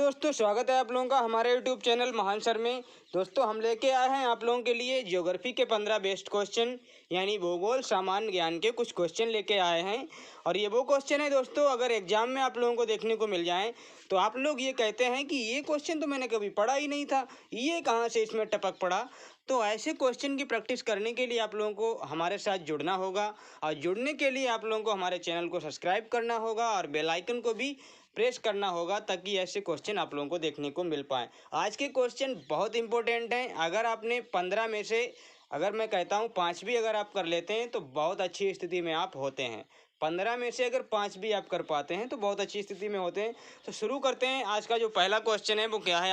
दोस्तों, स्वागत है आप लोगों का हमारे यूट्यूब चैनल महान सर में। दोस्तों, हम लेके आए हैं आप लोगों के लिए ज्योग्राफी के 15 बेस्ट क्वेश्चन यानी भूगोल सामान्य ज्ञान के कुछ क्वेश्चन लेके आए हैं। और ये वो क्वेश्चन है दोस्तों, अगर एग्जाम में आप लोगों को देखने को मिल जाएं तो आप लोग ये कहते हैं कि ये क्वेश्चन तो मैंने कभी पढ़ा ही नहीं था, ये कहाँ से इसमें टपक पड़ा। तो ऐसे क्वेश्चन की प्रैक्टिस करने के लिए आप लोगों को हमारे साथ जुड़ना होगा, और जुड़ने के लिए आप लोगों को हमारे चैनल को सब्सक्राइब करना होगा और बेल आइकन को भी प्रेस करना होगा, ताकि ऐसे क्वेश्चन आप लोगों को देखने को मिल पाए। आज के क्वेश्चन बहुत इंपॉर्टेंट हैं। अगर आपने 15 में से, अगर मैं कहता हूँ 5 भी अगर आप कर लेते हैं तो बहुत अच्छी स्थिति में आप होते हैं। 15 में से अगर 5 भी आप कर पाते हैं तो बहुत अच्छी स्थिति में होते हैं। तो शुरू करते हैं। आज का जो पहला क्वेश्चन है वो क्या है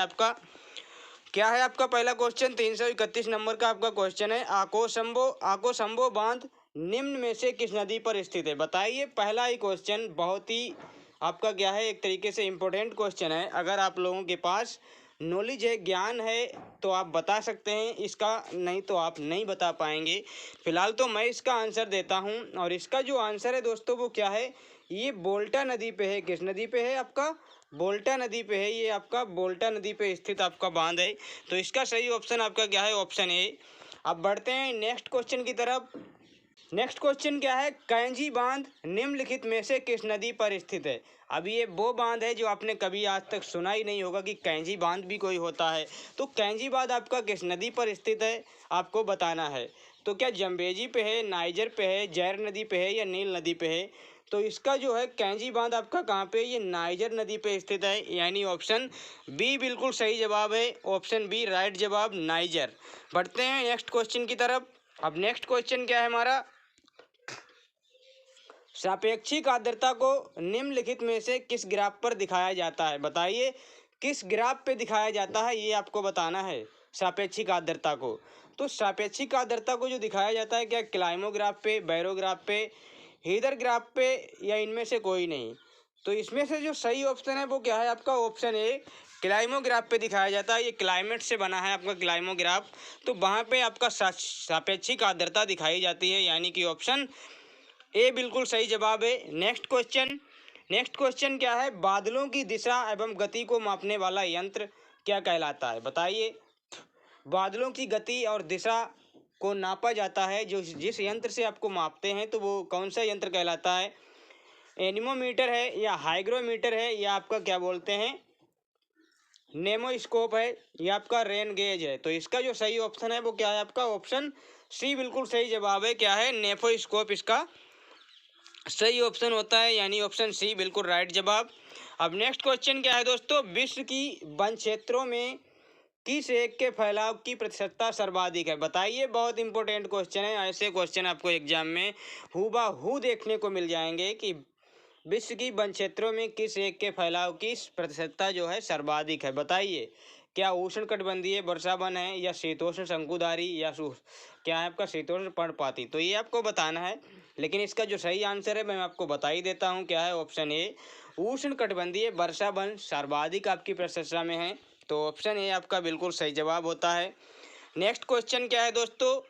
आपका पहला क्वेश्चन 331 नंबर का आपका क्वेश्चन है। आकोसंबो बांध निम्न में से किस नदी पर स्थित है? बताइए। पहला ही क्वेश्चन बहुत ही आपका क्या है, एक तरीके से इम्पोर्टेंट क्वेश्चन है। अगर आप लोगों के पास नॉलेज है, ज्ञान है, तो आप बता सकते हैं इसका, नहीं तो आप नहीं बता पाएंगे। फिलहाल तो मैं इसका आंसर देता हूं, और इसका जो आंसर है दोस्तों वो क्या है, ये बोल्टा नदी पे है। किस नदी पे है? आपका बोल्टा नदी पे है। ये आपका बोल्टा नदी पे स्थित आपका बांध है। तो इसका सही ऑप्शन आपका क्या है? Option A. अब बढ़ते हैं नेक्स्ट क्वेश्चन की तरफ। नेक्स्ट क्वेश्चन क्या है? कैंजी बांध निम्नलिखित में से किस नदी पर स्थित है? अब ये वो बांध है जो आपने कभी आज तक सुना ही नहीं होगा कि कैंजी बांध भी कोई होता है। तो कैंजी बांध आपका किस नदी पर स्थित है, आपको बताना है। तो क्या जम्बेजी पे है, नाइजर पे है, जैर नदी पे है, या नील नदी पे है? तो इसका जो है कैंजी बांध आपका कहाँ पे? ये नाइजर नदी पे स्थित है, यानी ऑप्शन बी बिल्कुल सही जवाब है। ऑप्शन बी राइट जवाब, नाइजर। बढ़ते हैं नेक्स्ट क्वेश्चन की तरफ। अब नेक्स्ट क्वेश्चन क्या है हमारा? सापेक्षिक आर्द्रता को निम्नलिखित में से किस ग्राफ पर दिखाया जाता है? बताइए, किस ग्राफ पे दिखाया जाता है, ये आपको बताना है सापेक्षिक आर्द्रता को। तो सापेक्षिक आर्द्रता को जो दिखाया जाता है, क्या क्लाइमोग्राफ पे, बैरोग्राफ पे, हीदर ग्राफ पे, या इनमें से कोई नहीं? तो इसमें से जो सही ऑप्शन है वो क्या है आपका? ऑप्शन ए, क्लाइमोग्राफ पे दिखाया जाता है। ये क्लाइमेट से बना है आपका क्लाइमोग्राफ, तो वहाँ पे आपका सापेक्षिक आर्द्रता दिखाई जाती है, यानी कि ऑप्शन ए बिल्कुल सही जवाब है। नेक्स्ट क्वेश्चन क्या है? बादलों की दिशा एवं गति को मापने वाला यंत्र क्या कहलाता है? बताइए। बादलों की गति और दिशा को नापा जाता है, जो जिस यंत्र से आपको मापते हैं, तो वो कौन सा यंत्र कहलाता है? एनीमोमीटर है, या हाइग्रोमीटर है, या आपका क्या बोलते हैं, नेमोस्कोप है, या आपका रेन गेज है? तो इसका जो सही ऑप्शन है वो क्या है आपका? ऑप्शन सी बिल्कुल सही जवाब है। क्या है? नेफोस्कोप इसका सही ऑप्शन होता है, यानी ऑप्शन सी बिल्कुल राइट जवाब। अब नेक्स्ट क्वेश्चन क्या है दोस्तों? विश्व की वन क्षेत्रों में किस एक के फैलाव की प्रतिशतता सर्वाधिक है? बताइए। बहुत इंपॉर्टेंट क्वेश्चन है। ऐसे क्वेश्चन आपको एग्जाम में हूबहू देखने को मिल जाएंगे कि विश्व की वन क्षेत्रों में किस एक के फैलाव की प्रतिशतता जो है सर्वाधिक है? बताइए। क्या उष्णकटिबंधीय वर्षा वन है, या शीतोष्ण शंकुधारी, या क्या है आपका शीतोष्ण पर्णपाती? तो ये आपको बताना है, लेकिन इसका जो सही आंसर है मैं आपको बता ही देता हूँ। क्या है? ऑप्शन ए, उष्णकटिबंधीय वर्षा वन सर्वाधिक आपकी प्रशंसा में है। तो ऑप्शन ए आपका बिल्कुल सही जवाब होता है। नेक्स्ट क्वेश्चन क्या है दोस्तों?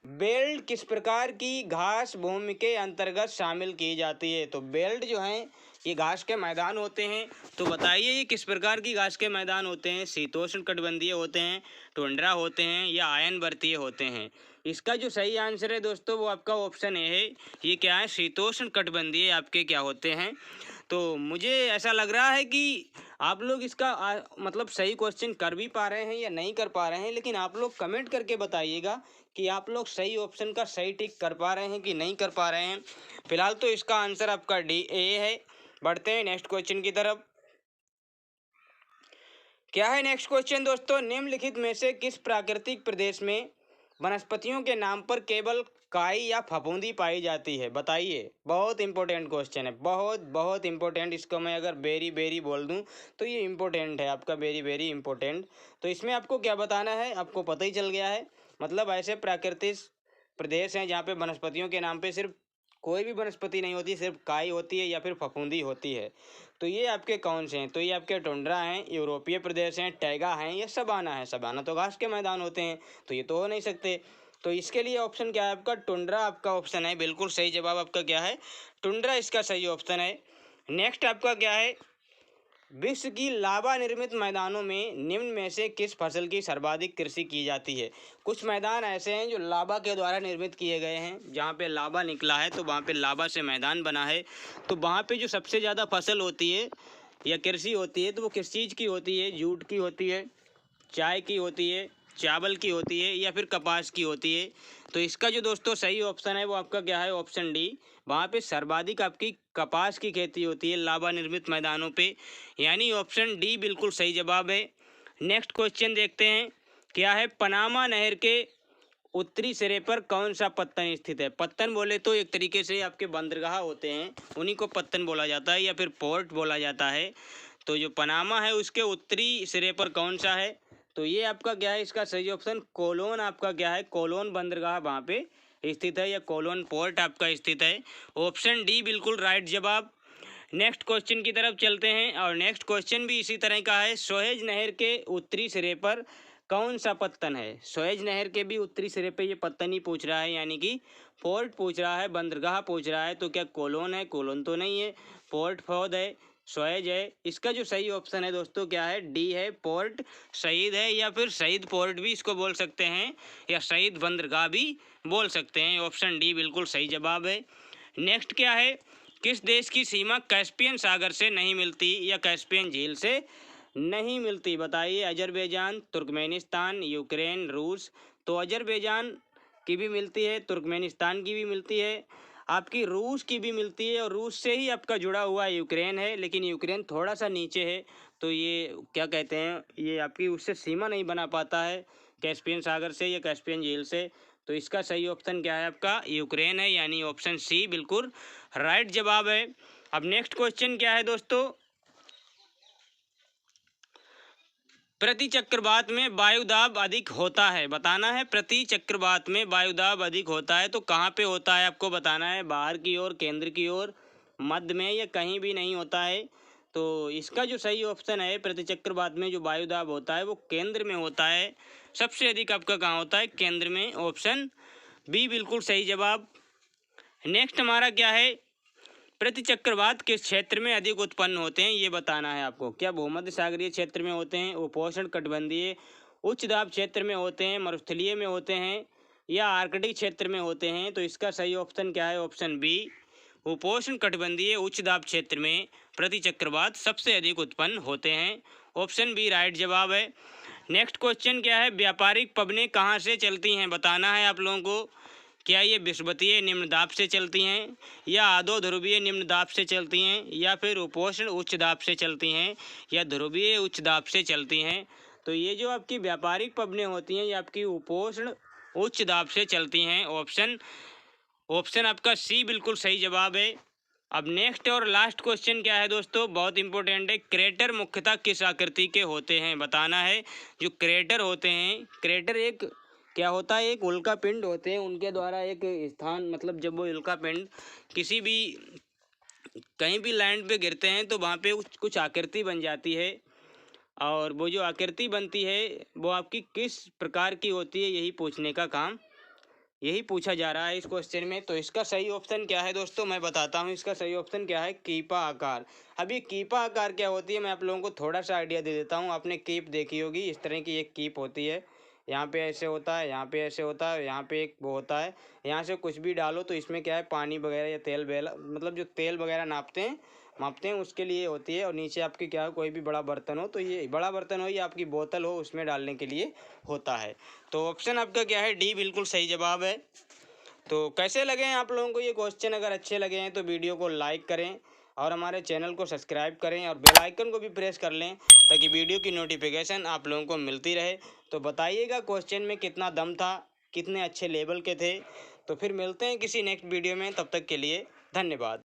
बेल्ट किस प्रकार की घास भूमि के अंतर्गत शामिल की जाती है? तो बेल्ट जो है ये घास के मैदान होते हैं। तो बताइए, ये किस प्रकार की घास के मैदान होते हैं? शीतोष्ण कटिबंधीय होते हैं, टुंड्रा होते हैं, या आयन वर्तीय होते हैं? इसका जो सही आंसर है दोस्तों वो आपका ऑप्शन ए है। ये क्या है? शीतोष्ण कटिबंधीय आपके क्या होते हैं? तो मुझे ऐसा लग रहा है कि आप लोग इसका मतलब सही क्वेश्चन कर भी पा रहे हैं या नहीं कर पा रहे हैं, लेकिन आप लोग कमेंट करके बताइएगा कि आप लोग सही ऑप्शन का सही टिक कर पा रहे हैं कि नहीं कर पा रहे हैं। फिलहाल तो इसका आंसर आपका डी ए है। बढ़ते हैं नेक्स्ट क्वेश्चन की तरफ। क्या है नेक्स्ट क्वेश्चन दोस्तों? निम्नलिखित में से किस प्राकृतिक प्रदेश में वनस्पतियों के नाम पर केवल काई या फफूंदी पाई जाती है? बताइए। बहुत इंपॉर्टेंट क्वेश्चन है, बहुत बहुत इंपॉर्टेंट। इसको मैं अगर वेरी वेरी बोल दूं तो ये इंपॉर्टेंट है आपका, वेरी वेरी इंपॉर्टेंट। तो इसमें आपको क्या बताना है, आपको पता ही चल गया है। मतलब ऐसे प्राकृतिक प्रदेश हैं जहाँ पे वनस्पतियों के नाम पे सिर्फ कोई भी वनस्पति नहीं होती, सिर्फ काई होती है या फिर फफूंदी होती है। तो ये आपके कौन से हैं? तो ये आपके टुंड्रा हैं, यूरोपीय प्रदेश हैं, टैगा हैं, या सबाना है। सबाना तो घास के मैदान होते हैं, तो ये तो हो नहीं सकते। तो इसके लिए ऑप्शन क्या है आपका? टुंड्रा आपका ऑप्शन है। बिल्कुल सही जवाब आपका क्या है? टुंड्रा इसका सही ऑप्शन है। नेक्स्ट आपका क्या है? विश्व की लावा निर्मित मैदानों में निम्न में से किस फसल की सर्वाधिक कृषि की जाती है। कुछ मैदान ऐसे हैं जो लावा के द्वारा निर्मित किए गए हैं, जहाँ पे लावा निकला है तो वहाँ पे लावा से मैदान बना है, तो वहाँ पे जो सबसे ज़्यादा फसल होती है या कृषि होती है तो वो किस चीज़ की होती है। जूट की होती है, चाय की होती है, चावल की होती है या फिर कपास की होती है। तो इसका जो दोस्तों सही ऑप्शन है वो आपका क्या है, ऑप्शन डी। वहाँ पे सर्वाधिक आपकी कपास की खेती होती है लावा निर्मित मैदानों पे, यानी ऑप्शन डी बिल्कुल सही जवाब है। नेक्स्ट क्वेश्चन देखते हैं, क्या है, पनामा नहर के उत्तरी सिरे पर कौन सा पत्तन स्थित है। पत्तन बोले तो एक तरीके से आपके बंदरगाह होते हैं, उन्हीं को पत्तन बोला जाता है या फिर पोर्ट बोला जाता है। तो जो पनामा है उसके उत्तरी सिरे पर कौन सा है, तो ये आपका क्या है, इसका सही ऑप्शन कोलोन आपका क्या है, कोलोन बंदरगाह वहाँ पे स्थित है या कोलोन पोर्ट आपका स्थित है। ऑप्शन डी बिल्कुल राइट जवाब। नेक्स्ट क्वेश्चन की तरफ चलते हैं और नेक्स्ट क्वेश्चन भी इसी तरह का है। सुएज नहर के उत्तरी सिरे पर कौन सा पत्तन है। सुएज नहर के भी उत्तरी सिरे पे ये पत्तन ही पूछ रहा है, यानी कि पोर्ट पूछ रहा है, बंदरगाह पूछ रहा है। तो क्या कोलोन है, कोलोन तो नहीं है, पोर्ट फौद है, सुएज है। इसका जो सही ऑप्शन है दोस्तों क्या है, डी है, पोर्ट सईद है या फिर शहीद पोर्ट भी इसको बोल सकते हैं या शहीद बंदरगाह भी बोल सकते हैं। ऑप्शन डी बिल्कुल सही जवाब है। नेक्स्ट क्या है, किस देश की सीमा कैस्पियन सागर से नहीं मिलती या कैस्पियन झील से नहीं मिलती, बताइए। अजरबैजान, तुर्कमेनिस्तान, यूक्रेन, रूस। तो अजरबैजान की भी मिलती है, तुर्कमेनिस्तान की भी मिलती है, आपकी रूस की भी मिलती है और रूस से ही आपका जुड़ा हुआ यूक्रेन है, लेकिन यूक्रेन थोड़ा सा नीचे है। तो ये क्या कहते हैं, ये आपकी उससे सीमा नहीं बना पाता है कैस्पियन सागर से या कैस्पियन झील से। तो इसका सही ऑप्शन क्या है आपका, यूक्रेन है, यानी ऑप्शन सी बिल्कुल राइट जवाब है। अब नेक्स्ट क्वेश्चन क्या है दोस्तों, प्रति चक्रवात में वायुदाब अधिक होता है, बताना है। प्रति चक्रवात में वायुदाब अधिक होता है तो कहाँ पे होता है आपको बताना है, बाहर की ओर, केंद्र की ओर, मध्य में या कहीं भी नहीं होता है। तो इसका जो सही ऑप्शन है, प्रति चक्रवात में जो वायुदाब होता है वो केंद्र में होता है। सबसे अधिक आपका कहाँ होता है, केंद्र में। ऑप्शन बी बिल्कुल सही जवाब। नेक्स्ट हमारा क्या है, प्रति चक्रवात किस क्षेत्र में अधिक उत्पन्न होते हैं ये बताना है आपको। क्या भूमध्य सागरीय क्षेत्र में होते हैं, उपोष्ण कटिबंधीय उच्च दाब क्षेत्र में होते हैं, मरुस्थलीय में होते हैं या आर्कटिक क्षेत्र में होते हैं। तो इसका सही ऑप्शन क्या है, ऑप्शन बी, उपोष्ण कटिबंधीय उच्च दाब क्षेत्र में प्रति चक्रवात सबसे अधिक उत्पन्न होते हैं। ऑप्शन बी राइट जवाब है। नेक्स्ट क्वेश्चन क्या है, व्यापारिक पवनें कहाँ से चलती हैं, बताना है आप लोगों को। क्या ये विषुवतीय निम्न दाब से चलती हैं या आधो ध्रुवीय निम्न दाब से चलती हैं या फिर उपोष्ण उच्च दाब से चलती हैं या ध्रुवीय उच्च दाब से चलती हैं। तो ये जो आपकी व्यापारिक पवनें होती हैं ये आपकी उपोष्ण उच्च दाब से चलती हैं। ऑप्शन आपका सी बिल्कुल सही जवाब है। अब नेक्स्ट और लास्ट क्वेश्चन क्या है दोस्तों, बहुत इंपॉर्टेंट है। क्रेटर मुख्यतः किस आकृति के होते हैं, बताना है। जो क्रेटर होते हैं, क्रेटर एक क्या होता है, एक उल्का पिंड होते हैं, उनके द्वारा एक स्थान, मतलब जब वो उल्का पिंड किसी भी कहीं भी लैंड पे गिरते हैं तो वहाँ पे कुछ आकृति बन जाती है, और वो जो आकृति बनती है वो आपकी किस प्रकार की होती है, यही पूछने का काम, यही पूछा जा रहा है इस क्वेश्चन में। तो इसका सही ऑप्शन क्या है दोस्तों, मैं बताता हूँ। इसका सही ऑप्शन क्या है, कीपा आकार। अब ये कीपा आकार क्या होती है, मैं आप लोगों को थोड़ा सा आइडिया दे देता हूँ। आपने कीप देखी होगी, इस तरह की एक कीप होती है, यहाँ पे ऐसे होता है, यहाँ पे ऐसे होता है, यहाँ पे एक वो होता है, यहाँ से कुछ भी डालो तो इसमें क्या है, पानी वगैरह या तेल वगैरह, मतलब जो तेल वगैरह मापते हैं उसके लिए होती है। और नीचे आपकी क्या है, कोई भी बड़ा बर्तन हो, तो ये बड़ा बर्तन हो या आपकी बोतल हो, उसमें डालने के लिए होता है। तो ऑप्शन आपका क्या है, डी बिल्कुल सही जवाब है। तो कैसे लगे हैं आप लोगों को ये क्वेश्चन, अगर अच्छे लगे हैं तो वीडियो को लाइक करें और हमारे चैनल को सब्सक्राइब करें और बेल आइकन को भी प्रेस कर लें ताकि वीडियो की नोटिफिकेशन आप लोगों को मिलती रहे। तो बताइएगा क्वेश्चन में कितना दम था, कितने अच्छे लेवल के थे। तो फिर मिलते हैं किसी नेक्स्ट वीडियो में, तब तक के लिए धन्यवाद।